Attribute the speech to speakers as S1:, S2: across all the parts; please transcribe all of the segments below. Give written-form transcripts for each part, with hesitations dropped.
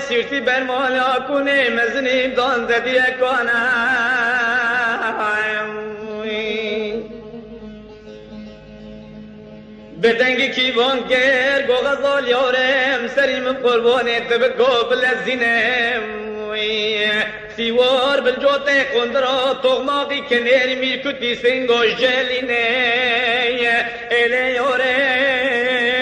S1: سیرتی بر مالا کنه مزنیم دان زدی کنم به دنگی کیوان گر گو غزال یارم سریم قربانه تبکو بلزینم سیوار بالجوت قندرا تغماقی کنیر میرکتی سنگو جلینه اله یارم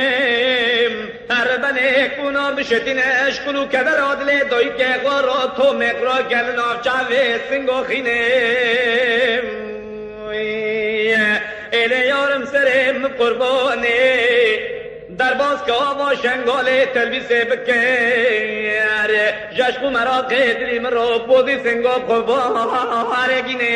S1: هربنه کنا بشتین اشکلو کدر عدله دوی که غارا تو مقرا گل نافچاوه سنگو خینم اله یارم سرم قربانه در باز که آوا شنگاله تلویسه بکر جشقو مرا قدری مرا بودی سنگا قبارگینه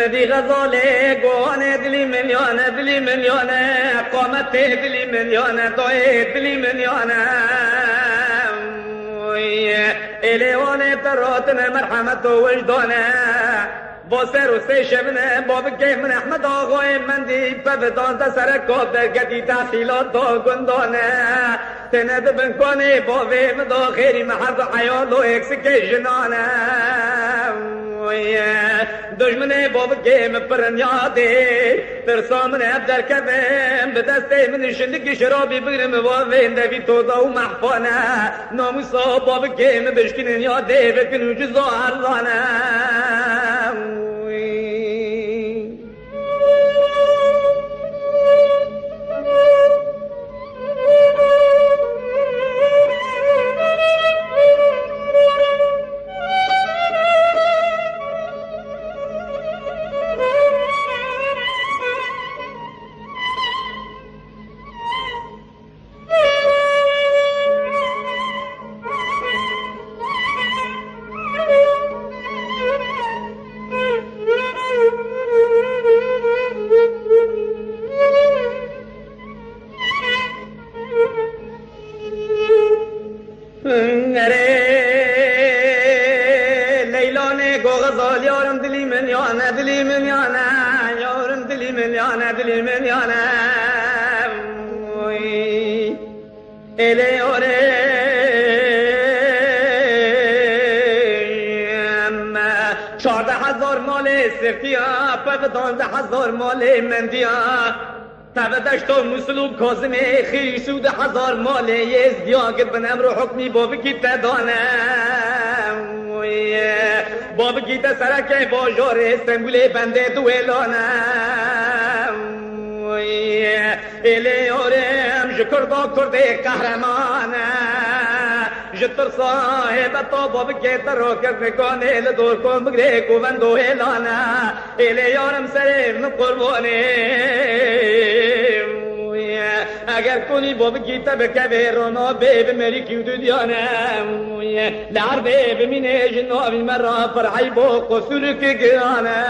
S1: مدی غزاله گوانه دلی ملیانه قامت دلی ملیانه توی دلی ملیانه الیوانه تراتن مرحمت و وجدانه با سر و سه شبنه باب که من احمد آقای من دی پبدان تا سرکا برگدی تحصیلات دا گندانه تند بنکانه باوی مدا خیری محض حیال و اکسکه جنانه دشمن باب که مپرن یاده ترسا من ابدر کبم به دسته من شندگی شرابی بگرم واوین دوی تودا و محفانه ناموسا باب که مبشکنن یاده بکنو جزا عرضانه دلی من یارم دلی من یانه اله یارم 14,000 مال سفتیا پس 12,000 مال مندیا تبدشت و مسلوب کازم خیری 10,000 مال یزدیا که بنم رو حکمی بابکی تدانم باب گیت سرک باجار استنبول بنده دویلانم اله یارم جکردا کرده قهرمانه جتر صاحب تا باب گیت را کرد نکانه لدور کن بگره کوون دویلانه اله یارم سرم قربانه اگر کنی باب گیتا بکوه رانا به مری کیو دو دیانم لعر به مینه جنابی مرا فرحی با قصور که گرانه